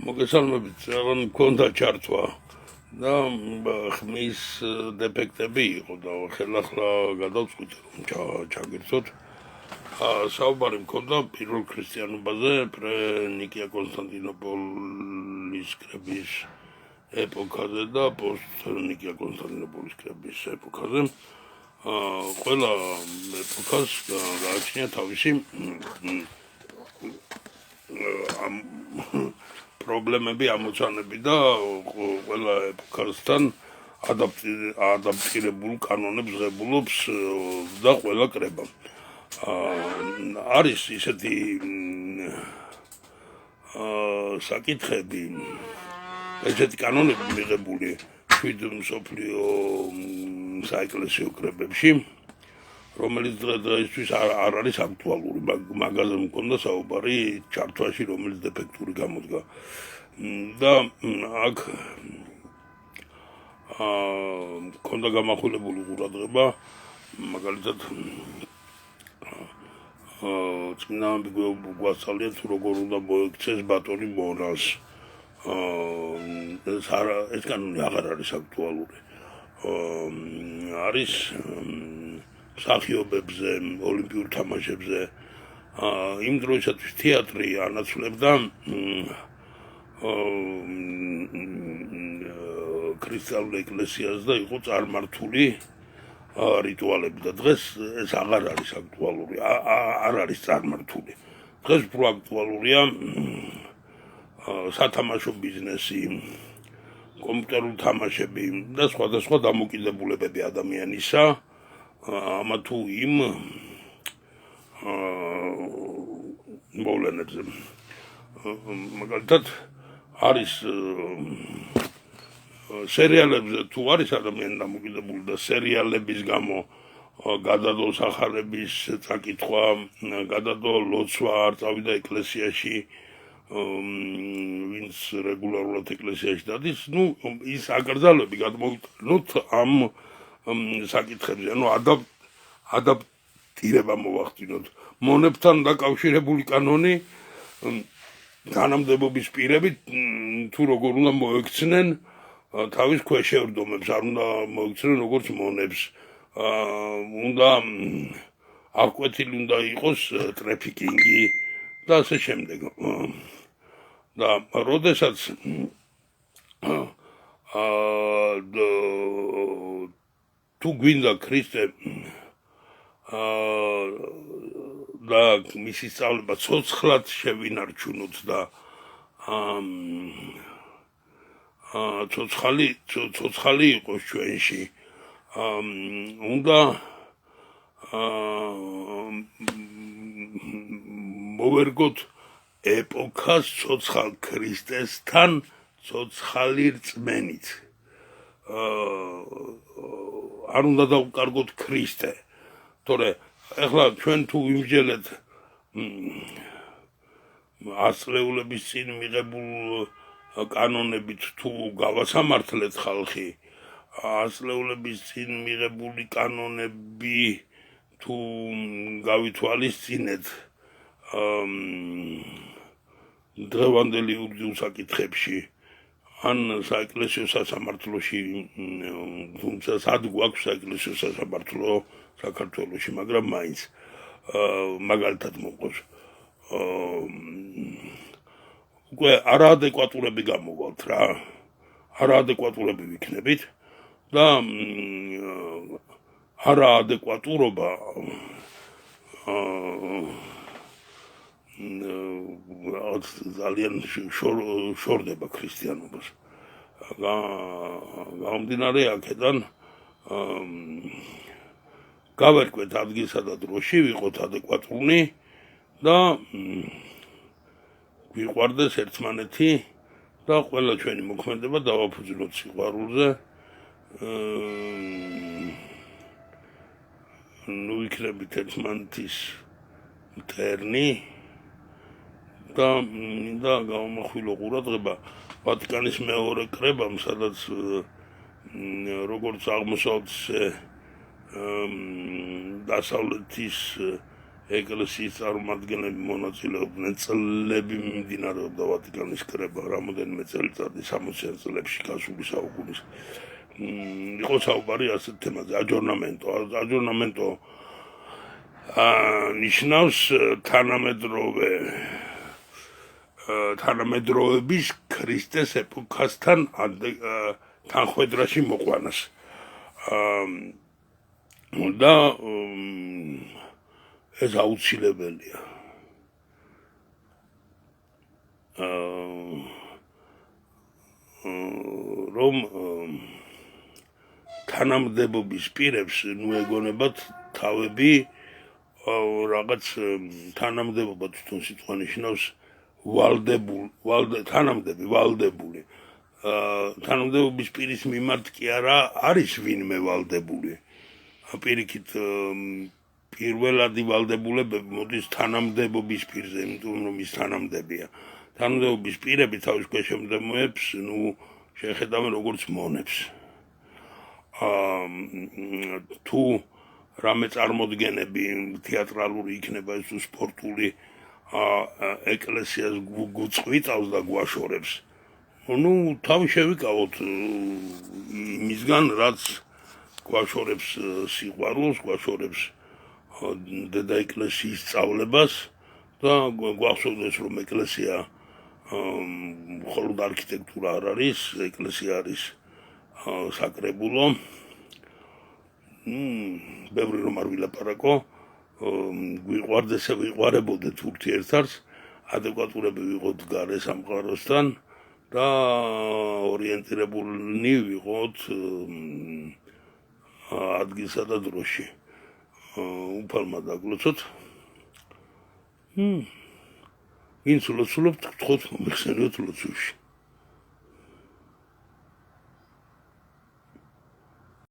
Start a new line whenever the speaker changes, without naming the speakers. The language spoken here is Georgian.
მოგესალმებით, ძალიან მქონდა ჩართვა და ხმის დეფექტები იყო და ხელახლა გადავწყვიტე რომ ჩაგირცოთ. საუბარი მქონდა პირველ ქრისტიანობაზე, ნიკია კონსტანტინოპოლის კრების ეპოქაზე და პოსტ ნიკია კონსტანტინოპოლის კრების ეპოქაზე. ყველა ეპოქას გააჩნია თავისი პრობლემები, ამოცანები და ყველა ეპოქასთან ადაპტირებულ კანონებს ღებულობს და ყველა კრება. არის ისეთი საკითხები, ესეთი კანონები მიღებული შვიდ მსოფლიო საეკლესიო კრებებში, რომელიც დღეისთვის არ არის აქტუალური, მაგაზე მქონდა საუბარი ჩართვაში, რომელიც დეფექტური გამოდგა. და აქ მქონდა გამახვილებული ყურადღება, მაგალითად წმინდა ამბი გვასწავლია თუ როგორ უნდა მოექცეს ბატონი მონას. ეს კანონი აღარ არის აქტუალური. არის მსახიობებზე, ოლიმპიურ თამაშებზე. იმ დროისათვის თეატრი ანაცვლებდა ქრისტიანულ ეკლესიას და იყო წარმართული რიტუალები და დღეს ეს აღარ არის აქტუალური, არ არის წარმართული. დღეს უფრო აქტუალურია სათამაშო ბიზნესი, კომპიუტერული თამაშები და სხვადასხვა დამოკიდებულებები ადამიანისა ამა თუ იმ მოვლენებზე. მაგალითად არის სერიალებზე თუ არის ადამიანი დამოკიდებული და სერიალების გამო გადადო სახარების წაკითხვა, გადადო ლოცვა, არ წავიდა ეკლესიაში, ვინც რეგულარულად ეკლესიაში დადის, ის აკრძალვები გადმოვიტანოთ ამ საკითხებზე, ადაპტირება მოვახდინოთ. მონებთან დაკავშირებული კანონი თანამდებობის პირებით თუ როგორ უნდა მოექცნენ თავის ქვეშევრდომებს, არ უნდა მოექცნენ როგორც მონებს, უნდა აღკვეთილი უნდა იყოს ტრაფიკინგი და ასე შემდეგ. და როდესაც თუ გვინდა ქრისტე და მისი სწავლება ცოცხლად შევინარჩუნოთ და ცოცხალი იყოს ჩვენში, უნდა მოვერგოთ ეპოქას ცოცხალ ქრისტესთან ცოცხალი რწმენით. არ უნდა დავკარგოთ ქრისტე, თორე ეხლა ჩვენ თუ ვიმსჯელეთ ასწლეულების წინ მიღებულ კანონებით თუ გავასამართლეთ ხალხი, ასწლეულების წინ მიღებული კანონები თუ გავითვალისწინეთ დღევანდელი ურთიერთობრივ საკითხებში, ან საეკლესიო სასამართლოში, თუმცა სად გვაქვს საეკლესიო სასამართლო საქართველოში, მაგრამ მაინც მაგალითად მომყავს. უკვე არაადეკვატურები გამოვავთ რა, არაადეკვატურები ვიქნებით და არაადეკვატურობა ძალიან შორდება ქრისტიანობას. გამომდინარე აქედან გავერკვეთ ადგილსა და დროში, ვიყოთ ადეკვატურნი და გვიყვარდეს ერთმანეთი და ყველა ჩვენი მოქმედება დავაფუძნოთ სიყვარულზე. ვიქნებით ერთმანეთის მტერნი და გამომახვილო ყურადღება ვატიკანის მეორე კრებამ, სადაც როგორც აღმოსავლეთის დასავლეთის ეკლესიის წარმომადგენლები მონაწილეობდნენ, წლები მიმდინარეობდა ვატიკანის კრება, რამოდენიმე წელიწადი 60-იან წლებში გასული საუკუნის. იყო საუბარი ასეთ თემაზე, აჯორნამენტო. აჯორნამენტო ნიშნავს თანამედროვეების ქრისტეს ეპოქასთან თანხვედრაში მოყვანას. და ეს აუცილებელია. რომ თანამდებობის პირებს ეგონებათ თავები რაღაც თანამდებობა თვითონ სიტყვა ნიშნავს ვალდებული. თანამდებობის პირის მიმართ კი არა არის ვინმე ვალდებული. პირიქით პირველადი ვალდებულებები მოდის თანამდებობის პირზე, იმიტომ რომ ის თანამდებია. თანამდებობის პირები თავის ქვეშემდემოებს შეხედავენ როგორც მონებს. თუ რამე წარმოდგენები თეატრალური იქნება ეს თუ სპორტული ეკლესიას გვწყვიტავს და გვაშორებს. თავი შევიკავოთ იმისგან, რაც გვაშორებს სიყვარულს, გვაშორებს დედა ეკლესიის სწავლებას და გვახსოვდეს რომ ეკლესია მხოლოდ არქიტექტურა არ არის, ეკლესია არის საკრებულო. ბევრი რომ არ ვილაპარაკო, გვიყვარდეს ვიყვარებოდეთ ურთიერთარს, ადეკვატურები ვიყოთ გარე სამყაროსთან და ორიენტირებულნი ვიყოთ ადგილსა და დროში. უფალმა დაგლოცოთ. ვინც ლოცულობთ, გთხოვთ მომიხსენიოთ ლოცვებში.